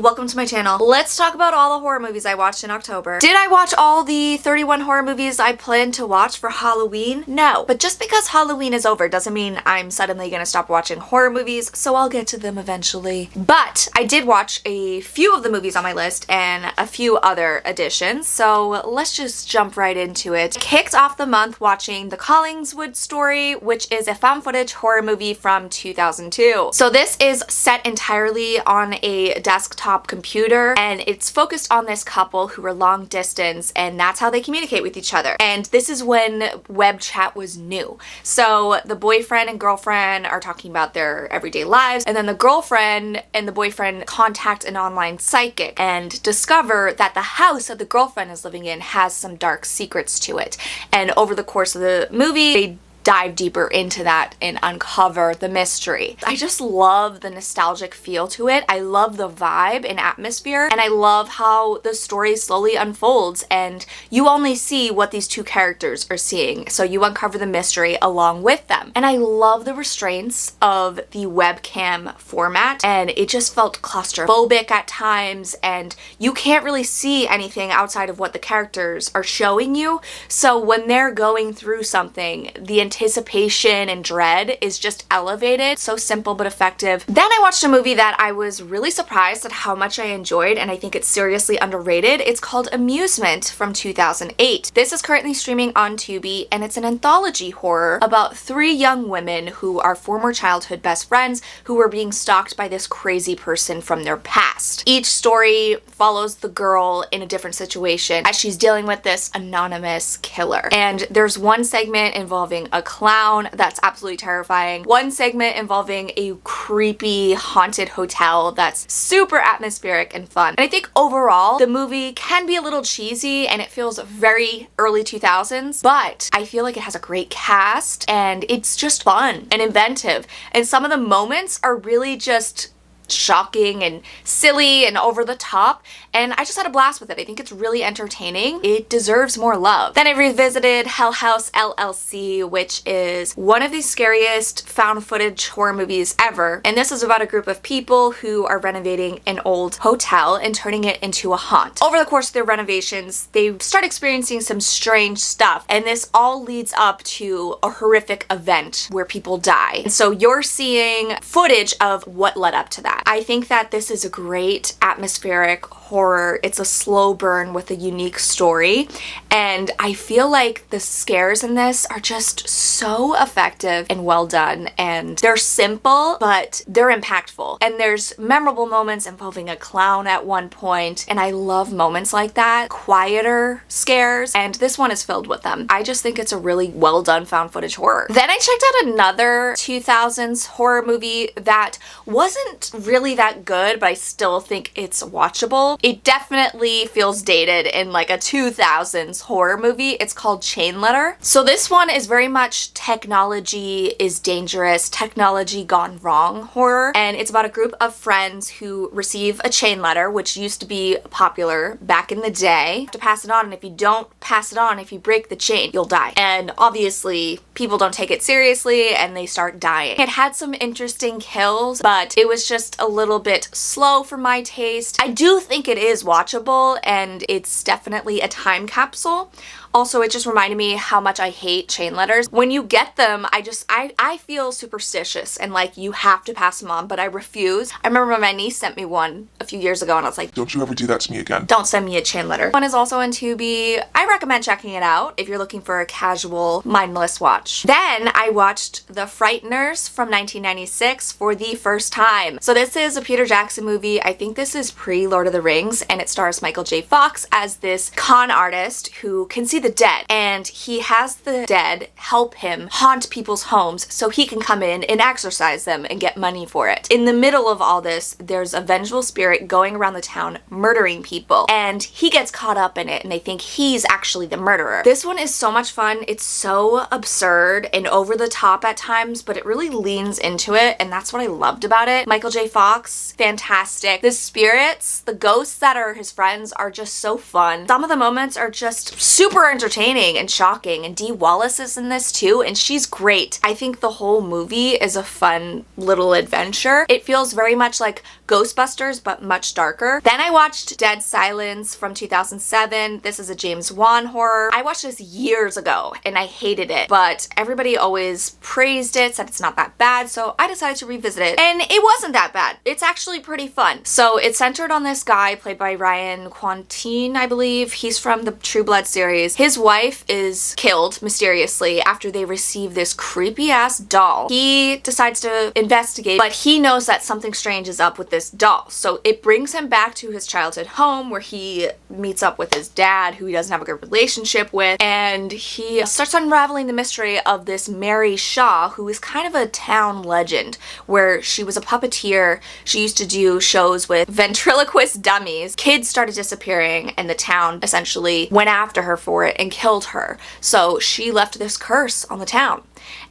welcome to my channel. Let's talk about all the horror movies I watched in October. Did I watch all the 31 horror movies I planned to watch for Halloween? No. But just because Halloween is over doesn't mean I'm suddenly gonna stop watching horror movies, so I'll get to them eventually. But I did watch a few of the movies on my list and a few other additions, so let's just jump right into it. Kicked off the month watching The Collingswood Story, which is a found footage horror movie from 2002. So this is set entirely on a desktop computer, and it's focused on this couple who are long distance, and that's how they communicate with each other. And this is when web chat was new. So the boyfriend and girlfriend are talking about their everyday lives, and then the girlfriend and the boyfriend contact an online psychic and discover that the house that the girlfriend is living in has some dark secrets to it. And over the course of the movie, they dive deeper into that and uncover the mystery. I just love the nostalgic feel to it. I love the vibe and atmosphere, and I love how the story slowly unfolds and you only see what these two characters are seeing, so you uncover the mystery along with them. And I love the restraints of the webcam format, and it just felt claustrophobic at times, and you can't really see anything outside of what the characters are showing you. So when they're going through something, the anticipation and dread is just elevated. So simple but effective. Then I watched a movie that I was really surprised at how much I enjoyed, and I think it's seriously underrated. It's called Amusement from 2008. This is currently streaming on Tubi, and it's an anthology horror about three young women who are former childhood best friends who were being stalked by this crazy person from their past. Each story follows the girl in a different situation as she's dealing with this anonymous killer. And there's one segment involving a clown that's absolutely terrifying, one segment involving a creepy haunted hotel that's super atmospheric and fun. And I think overall the movie can be a little cheesy and it feels very early 2000s, but I feel like it has a great cast and it's just fun and inventive, and some of the moments are really just shocking and silly and over the top, and I just had a blast with it. I think it's really entertaining. It deserves more love. Then I revisited House LLC, which is one of the scariest found footage horror movies ever, and this is about a group of people who are renovating an old hotel and turning it into a haunt. Over the course of their renovations, they start experiencing some strange stuff, and this all leads up to a horrific event where people die. And so you're seeing footage of what led up to that. I think that this is a great atmospheric horror. It's a slow burn with a unique story, and I feel like the scares in this are just so effective and well done, and they're simple but they're impactful, and there's memorable moments involving a clown at one point, and I love moments like that, quieter scares, and this one is filled with them. I just think it's a really well done found footage horror. Then I checked out another 2000s horror movie that wasn't really that good, but I still think it's watchable. It definitely feels dated in like a 2000s horror movie. It's called Chain Letter. So this one is very much technology is dangerous, technology gone wrong horror, and it's about a group of friends who receive a chain letter, which used to be popular back in the day. You have to pass it on, and if you don't pass it on, if you break the chain, you'll die. And obviously people don't take it seriously and they start dying. It had some interesting kills, but it was just a little bit slow for my taste. I do think it is watchable, and it's definitely a time capsule. Also, it just reminded me how much I hate chain letters. When you get them, I feel superstitious and like you have to pass them on, but I refuse. I remember when my niece sent me one a few years ago and I was like, don't you ever do that to me again. Don't send me a chain letter. One is also on Tubi. I recommend checking it out if you're looking for a casual, mindless watch. Then I watched The Frighteners from 1996 for the first time. So this is a Peter Jackson movie. I think this is pre-Lord of the Rings, and it stars Michael J. Fox as this con artist who can see the dead, and he has the dead help him haunt people's homes so he can come in and exorcise them and get money for it. In the middle of all this, there's a vengeful spirit going around the town murdering people, and he gets caught up in it, and they think he's actually the murderer. This one is so much fun. It's so absurd and over the top at times, but it really leans into it, and that's what I loved about it. Michael J. Fox, fantastic. The spirits, the ghosts that are his friends are just so fun. Some of the moments are just super entertaining and shocking, and Dee Wallace is in this too, and she's great. I think the whole movie is a fun little adventure. It feels very much like Ghostbusters, but much darker. Then I watched Dead Silence from 2007. This is a James Wan horror. I watched this years ago and I hated it, but everybody always praised it, said it's not that bad, so I decided to revisit it, and it wasn't that bad. It's actually pretty fun. So it's centered on this guy played by Ryan Quantine, I believe. He's from the True Blood series. His wife is killed mysteriously after they receive this creepy ass doll. He decides to investigate, but he knows that something strange is up with this doll. So it brings him back to his childhood home where he meets up with his dad, who he doesn't have a good relationship with, and he starts unraveling the mystery of this Mary Shaw, who is kind of a town legend, where she was a puppeteer. She used to do shows with ventriloquist dummies. Kids started disappearing and the town essentially went after her for it and killed her. So she left this curse on the town.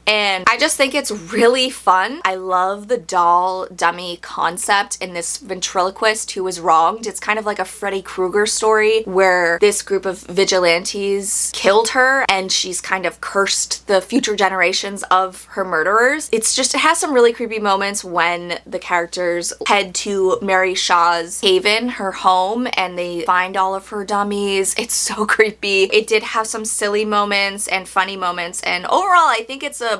And I just think it's really fun. I love the doll dummy concept in this ventriloquist who was wronged. It's kind of like a Freddy Krueger story where this group of vigilantes killed her and she's kind of cursed the future generations of her murderers. It has some really creepy moments when the characters head to Mary Shaw's haven, her home, and they find all of her dummies. It's so creepy. It did have some silly moments and funny moments, and overall I think it's a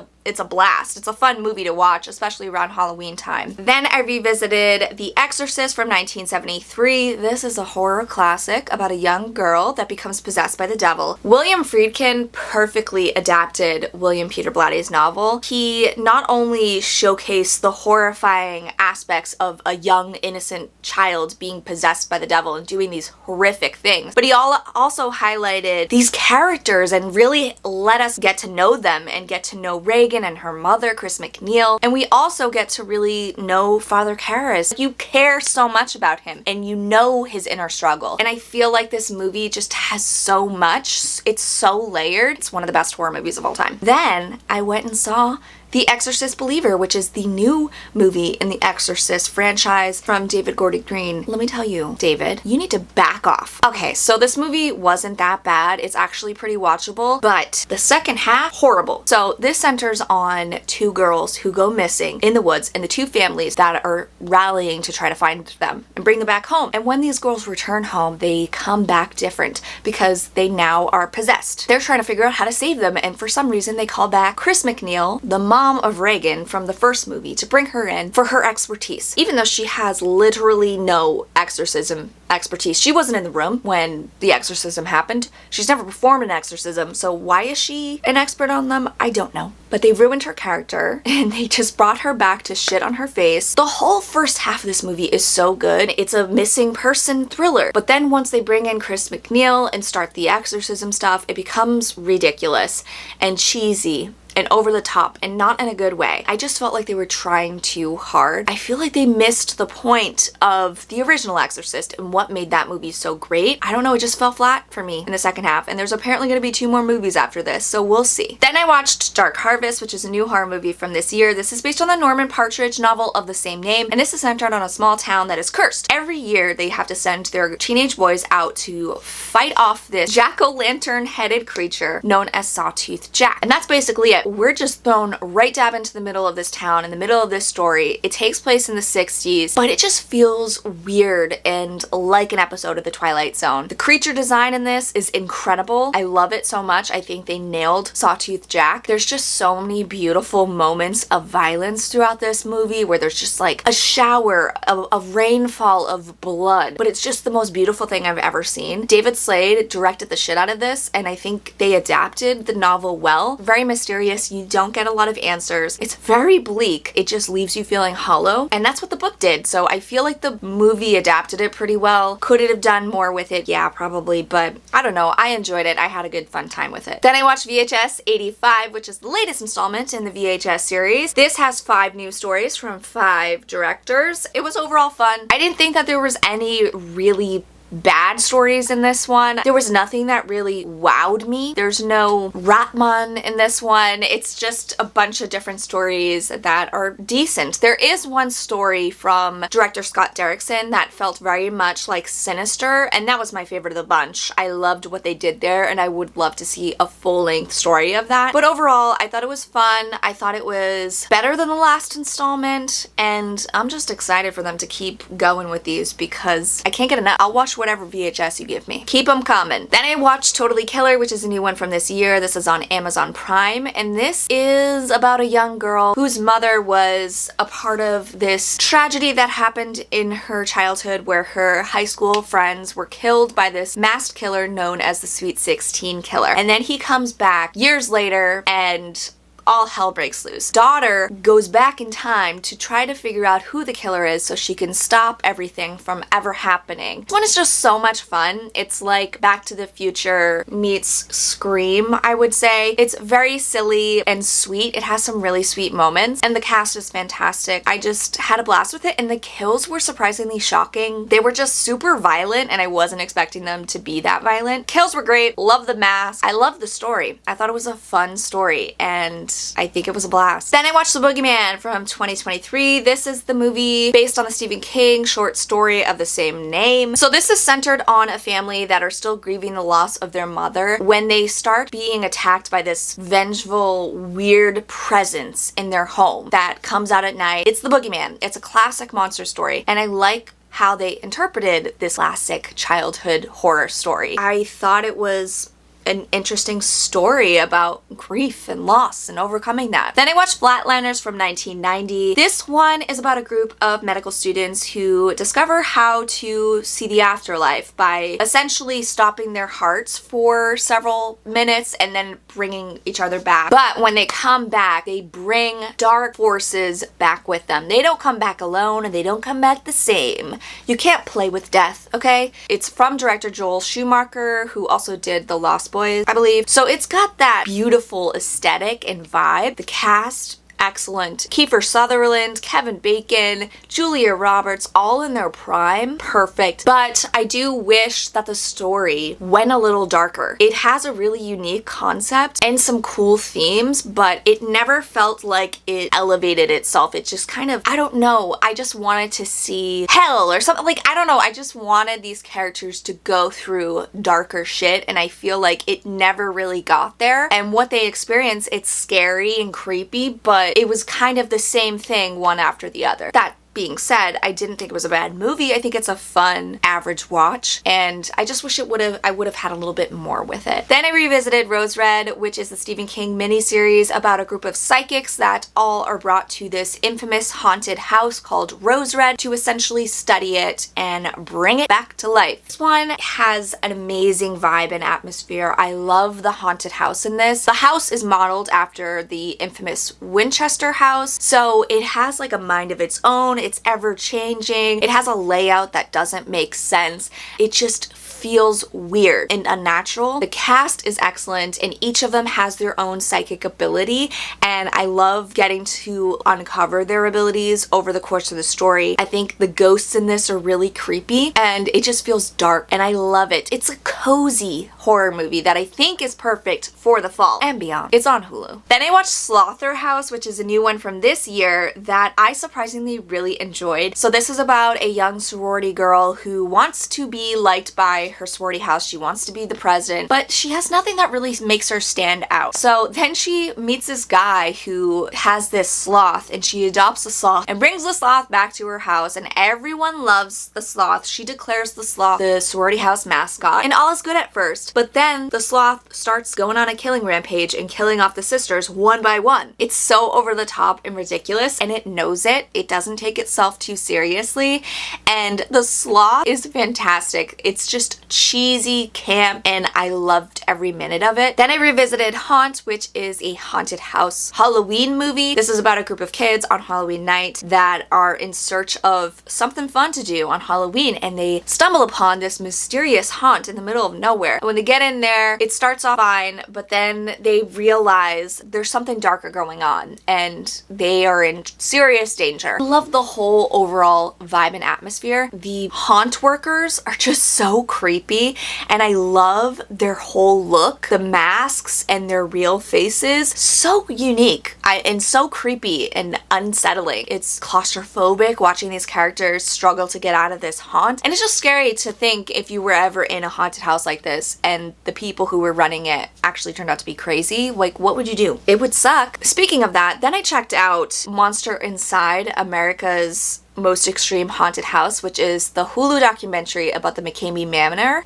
blast. It's a fun movie to watch, especially around Halloween time. Then I revisited The Exorcist from 1973. This is a horror classic about a young girl that becomes possessed by the devil. William Friedkin perfectly adapted William Peter Blatty's novel. He not only showcased the horrifying aspects of a young, innocent child being possessed by the devil and doing these horrific things, but he also highlighted these characters and really let us get to know them and get to know Reagan and her mother, Chris McNeil, and we also get to really know Father Karras. You care so much about him and you know his inner struggle, and I feel like this movie just has so much. It's so layered. It's one of the best horror movies of all time. Then I went and saw The Exorcist Believer, which is the new movie in the Exorcist franchise from David Gordon Green. Let me tell you, David, you need to back off. Okay, so this movie wasn't that bad. It's actually pretty watchable, but the second half, horrible. So this centers on two girls who go missing in the woods and the two families that are rallying to try to find them and bring them back home. And when these girls return home, they come back different because they now are possessed. They're trying to figure out how to save them, and for some reason they call back Chris McNeil, the mom of Reagan from the first movie, to bring her in for her expertise, even though she has literally no exorcism expertise. She wasn't in the room when the exorcism happened. She's never performed an exorcism, so why is she an expert on them? I don't know. But they ruined her character and they just brought her back to shit on her face. The whole first half of this movie is so good. It's a missing person thriller. But then once they bring in Chris McNeil and start the exorcism stuff, it becomes ridiculous and cheesy and over the top, and not in a good way. I just felt like they were trying too hard. I feel like they missed the point of the original Exorcist and what made that movie so great. I don't know, it just fell flat for me in the second half, and there's apparently gonna be 2 more movies after this, so we'll see. Then I watched Dark Harvest, which is a new horror movie from this year. This is based on the Norman Partridge novel of the same name, and this is centered on a small town that is cursed. Every year they have to send their teenage boys out to fight off this jack-o'-lantern headed creature known as Sawtooth Jack. And that's basically it. We're just thrown right dab into the middle of this town, in the middle of this story. It takes place in the 60s, but it just feels weird and like an episode of The Twilight Zone. The creature design in this is incredible. I love it so much. I think they nailed Sawtooth Jack. There's just so many beautiful moments of violence throughout this movie where there's just like a shower of rainfall of blood, but it's just the most beautiful thing I've ever seen. David Slade directed the shit out of this, and I think they adapted the novel well. Very mysterious. You don't get a lot of answers. It's very bleak. It just leaves you feeling hollow, and that's what the book did. So I feel like the movie adapted it pretty well. Could it have done more with it? Yeah, probably, but I don't know. I enjoyed it. I had a good fun time with it. Then I watched VHS 85, which is the latest installment in the VHS series. This has 5 new stories from 5 directors. It was overall fun. I didn't think that there was any really bad stories in this one. There was nothing that really wowed me. There's no Ratman in this one. It's just a bunch of different stories that are decent. There is one story from director Scott Derrickson that felt very much like Sinister, and that was my favorite of the bunch. I loved what they did there, and I would love to see a full-length story of that. But overall, I thought it was fun. I thought it was better than the last installment, and I'm just excited for them to keep going with these because I can't get enough. I'll watch whatever VHS you give me. Keep them coming. Then I watched Totally Killer, which is a new one from this year. This is on Amazon Prime, and this is about a young girl whose mother was a part of this tragedy that happened in her childhood where her high school friends were killed by this masked killer known as the Sweet 16 Killer. And then he comes back years later and all hell breaks loose. Daughter goes back in time to try to figure out who the killer is so she can stop everything from ever happening. This one is just so much fun. It's like Back to the Future meets Scream, I would say. It's very silly and sweet. It has some really sweet moments, and the cast is fantastic. I just had a blast with it, and the kills were surprisingly shocking. They were just super violent, and I wasn't expecting them to be that violent. Kills were great. Love the mask. I love the story. I thought it was a fun story, and I think it was a blast. Then I watched The Boogeman from 2023. This is the movie based on the Stephen King short story of the same name. So this is centered on a family that are still grieving the loss of their mother when they start being attacked by this vengeful, weird presence in their home that comes out at night. It's The Boogeman. It's a classic monster story, and I like how they interpreted this classic childhood horror story. I thought it was an interesting story about grief and loss and overcoming that. Then I watched Flatliners from 1990. This one is about a group of medical students who discover how to see the afterlife by essentially stopping their hearts for several minutes and then bringing each other back. But when they come back, they bring dark forces back with them. They don't come back alone, and they don't come back the same. You can't play with death, okay? It's from director Joel Schumacher, who also did The Lost Boys, I believe. So it's got that beautiful aesthetic and vibe. The cast, excellent. Kiefer Sutherland, Kevin Bacon, Julia Roberts, all in their prime. Perfect. But I do wish that the story went a little darker. It has a really unique concept and some cool themes, but it never felt like it elevated itself. It just kind of, I don't know, I just wanted to see hell or something. Like, I don't know, I just wanted these characters to go through darker shit, and I feel like it never really got there. And what they experience, it's scary and creepy, but it was kind of the same thing one after the other. That being said, I didn't think it was a bad movie. I think it's a fun, average watch, and I just wish I would have had a little bit more with it. Then I revisited Rose Red, which is the Stephen King miniseries about a group of psychics that all are brought to this infamous haunted house called Rose Red to essentially study it and bring it back to life. This one has an amazing vibe and atmosphere. I love the haunted house in this. The house is modeled after the infamous Winchester house, so it has like a mind of its own. It's ever changing. It has a layout that doesn't make sense. It just feels weird and unnatural. The cast is excellent, and each of them has their own psychic ability, and I love getting to uncover their abilities over the course of the story. I think the ghosts in this are really creepy, and it just feels dark, and I love it. It's a cozy horror movie that I think is perfect for the fall and beyond. It's on Hulu. Then I watched Slotherhouse, which is a new one from this year that I surprisingly really enjoyed. So this is about a young sorority girl who wants to be liked by her sorority house. She wants to be the president, but she has nothing that really makes her stand out. So then she meets this guy who has this sloth, and she adopts the sloth and brings the sloth back to her house, and everyone loves the sloth. She declares the sloth the sorority house mascot, and all is good at first, but then the sloth starts going on a killing rampage and killing off the sisters one by one. It's so over the top and ridiculous, and it knows it. It doesn't take itself too seriously, and the sloth is fantastic. It's just cheesy, camp, and I loved every minute of it. Then I revisited Haunt, which is a haunted house Halloween movie. This is about a group of kids on Halloween night that are in search of something fun to do on Halloween, and they stumble upon this mysterious haunt in the middle of nowhere. And when they get in there, it starts off fine, but then they realize there's something darker going on and they are in serious danger. I love the whole overall vibe and atmosphere. The haunt workers are just so creepy, and I love their whole look. The masks and their real faces, so unique and so creepy and unsettling. It's claustrophobic watching these characters struggle to get out of this haunt, and it's just scary to think if you were ever in a haunted house like this and the people who were running it actually turned out to be crazy. Like, what would you do? It would suck. Speaking of that, then I checked out Monster Inside, America's Most Extreme Haunted House, which is the Hulu documentary about the McCamey Manor.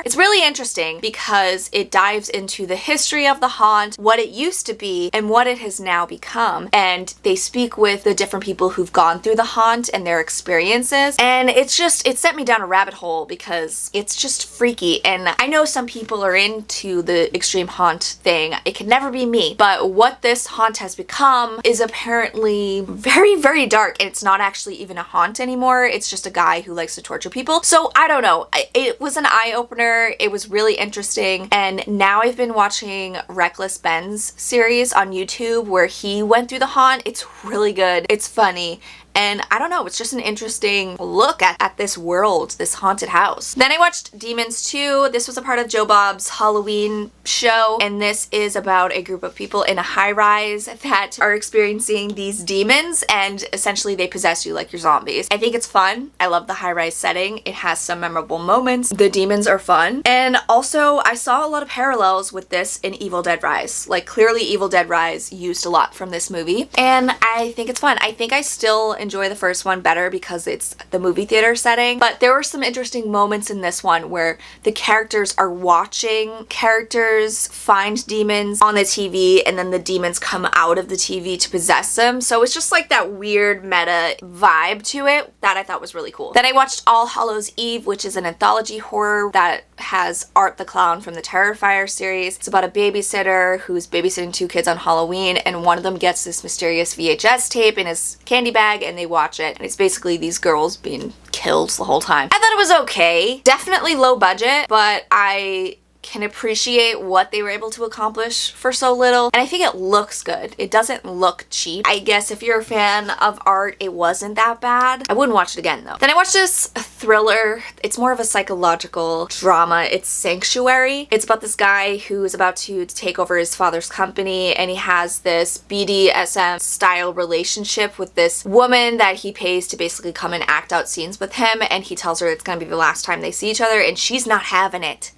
It's really interesting because it dives into the history of the haunt, what it used to be, and what it has now become. And they speak with the different people who've gone through the haunt and their experiences. And it sent me down a rabbit hole because it's just freaky. And I know some people are into the extreme haunt thing. It can never be me. But what this haunt has become is apparently very, very dark. And it's not actually even a haunt anymore. It's just a guy who likes to torture people. So I don't know. It was an eye-opener. It was really interesting. And now I've been watching Reckless Ben's series on YouTube where he went through the haunt. It's really good. It's funny. And I don't know, it's just an interesting look at this world, this haunted house. Then I watched Demons 2. This was a part of Joe Bob's Halloween show, and this is about a group of people in a high-rise that are experiencing these demons, and essentially they possess you like you're zombies. I think it's fun. I love the high-rise setting. It has some memorable moments. The demons are fun. And also, I saw a lot of parallels with this in Evil Dead Rise. Like, clearly Evil Dead Rise used a lot from this movie, and I think it's fun. I think I still enjoy the first one better because it's the movie theater setting, but there were some interesting moments in this one where the characters are watching characters find demons on the TV, and then the demons come out of the TV to possess them. So it's just like that weird meta vibe to it that I thought was really cool. Then I watched All Hallows Eve, which is an anthology horror that has Art the Clown from the Terrifier series. It's about a babysitter who's babysitting two kids on Halloween, and one of them gets this mysterious VHS tape in his candy bag, and they watch it, and it's basically these girls being killed the whole time. I thought it was okay. Definitely low budget, but I can appreciate what they were able to accomplish for so little, and I think it looks good. It doesn't look cheap. I guess if you're a fan of art, it wasn't that bad. I wouldn't watch it again though. Then I watched this thriller. It's more of a psychological drama. It's Sanctuary. It's about this guy who is about to take over his father's company, and he has this BDSM style relationship with this woman that he pays to basically come and act out scenes with him, and he tells her it's gonna be the last time they see each other, and she's not having it.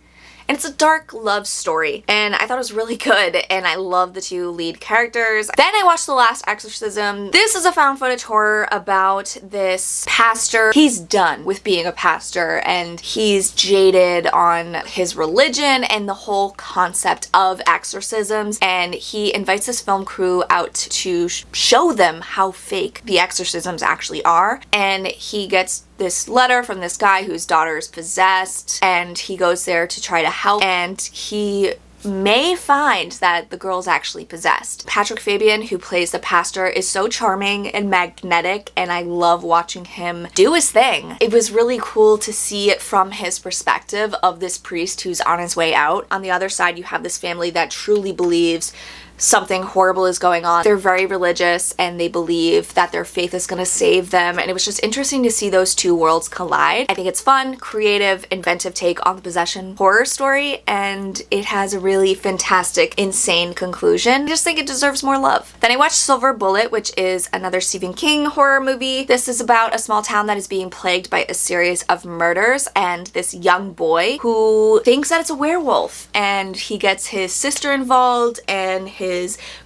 And it's a dark love story, and I thought it was really good, and I love the two lead characters. Then I watched The Last Exorcism. This is a found footage horror about this pastor. He's done with being a pastor, and he's jaded on his religion and the whole concept of exorcisms, and he invites this film crew out to show them how fake the exorcisms actually are, and he gets this letter from this guy whose daughter is possessed, and he goes there to try to help, and he may find that the girl's actually possessed. Patrick Fabian, who plays the pastor, is so charming and magnetic, and I love watching him do his thing. It was really cool to see it from his perspective of this priest who's on his way out. On the other side, you have this family that truly believes something horrible is going on. They're very religious, and they believe that their faith is going to save them, and it was just interesting to see those two worlds collide. I think it's fun, creative, inventive take on the possession horror story, and it has a really fantastic, insane conclusion. I just think it deserves more love. Then I watched Silver Bullet, which is another Stephen King horror movie. This is about a small town that is being plagued by a series of murders, and this young boy who thinks that it's a werewolf, and he gets his sister involved and his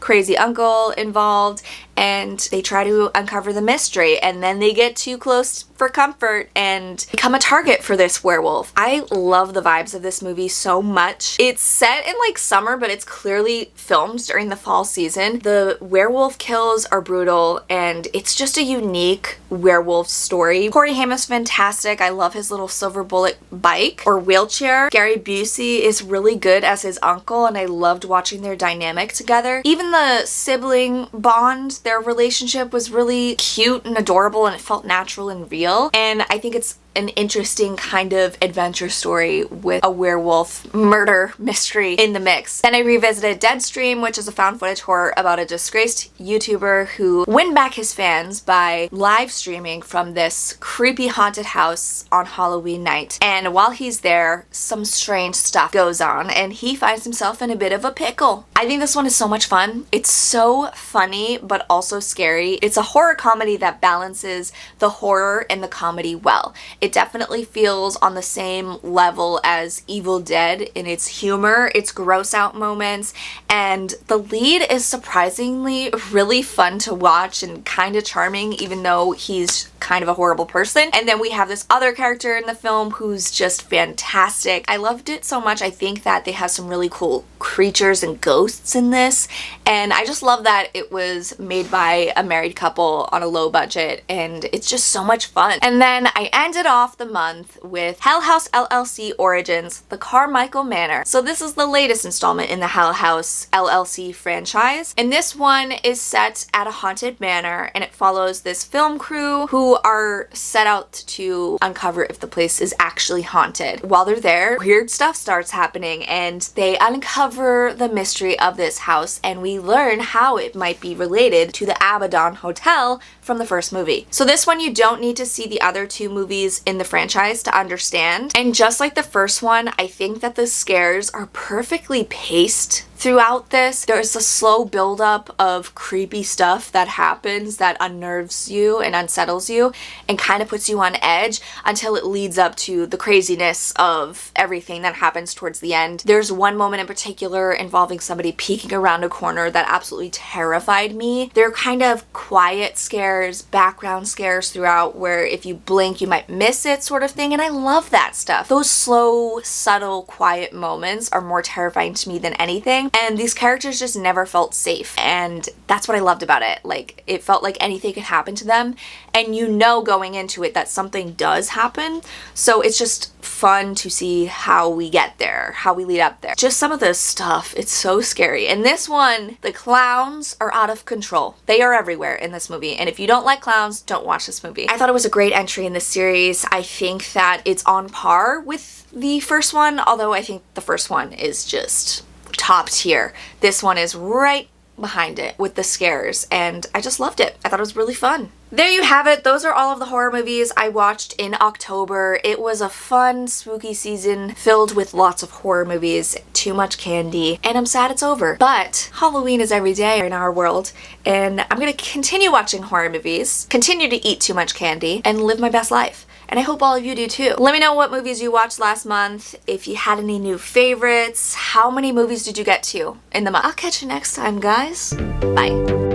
crazy uncle involved, and they try to uncover the mystery, and then they get too close for comfort and become a target for this werewolf. I love the vibes of this movie so much. It's set in like summer, but it's clearly filmed during the fall season. The werewolf kills are brutal, and it's just a unique werewolf story. Corey Haim is fantastic. I love his little silver bullet bike or wheelchair. Gary Busey is really good as his uncle, and I loved watching their dynamic together. Even the sibling bond, their relationship was really cute and adorable, and it felt natural and real. And I think it's an interesting kind of adventure story with a werewolf murder mystery in the mix. Then I revisited Deadstream, which is a found footage horror about a disgraced YouTuber who won back his fans by live streaming from this creepy haunted house on Halloween night. And while he's there, some strange stuff goes on and he finds himself in a bit of a pickle. I think this one is so much fun. It's so funny but also scary. It's a horror comedy that balances the horror and the comedy well. It definitely feels on the same level as Evil Dead in its humor, its gross out moments, and the lead is surprisingly really fun to watch and kind of charming, even though he's kind of a horrible person. And then we have this other character in the film who's just fantastic. I loved it so much. I think that they have some really cool creatures and ghosts in this, and I just love that it was made by a married couple on a low budget, and it's just so much fun. And then I ended off the month with House LLC Origins, the Carmichael Manor. So this is the latest installment in the House LLC franchise, and this one is set at a haunted manor, and it follows this film crew who are set out to uncover if the place is actually haunted. While they're there, weird stuff starts happening, and they uncover the mystery of this house, and we learn how it might be related to the Abaddon Hotel from the first movie. So this one, you don't need to see the other two movies in the franchise to understand. And just like the first one, I think that the scares are perfectly paced throughout this. There's a slow buildup of creepy stuff that happens that unnerves you and unsettles you and kind of puts you on edge until it leads up to the craziness of everything that happens towards the end. There's one moment in particular involving somebody peeking around a corner that absolutely terrified me. They're kind of quiet scares, background scares throughout, where if you blink you might miss it sort of thing, and I love that stuff. Those slow, subtle, quiet moments are more terrifying to me than anything. And these characters just never felt safe, and that's what I loved about it. Like, it felt like anything could happen to them, and you know going into it that something does happen, so it's just fun to see how we get there, how we lead up there. Just some of this stuff, it's so scary. And this one, the clowns are out of control. They are everywhere in this movie, and if you don't like clowns, don't watch this movie. I thought it was a great entry in this series. I think that it's on par with the first one, although I think the first one is just top tier. This one is right behind it with the scares, and I just loved it. I thought it was really fun. There you have it. Those are all of the horror movies I watched in October. It was a fun, spooky season filled with lots of horror movies, too much candy, and I'm sad it's over. But Halloween is every day in our world, and I'm gonna continue watching horror movies, continue to eat too much candy, and live my best life. And I hope all of you do too. Let me know what movies you watched last month, if you had any new favorites, how many movies did you get to in the month. I'll catch you next time, guys. Bye.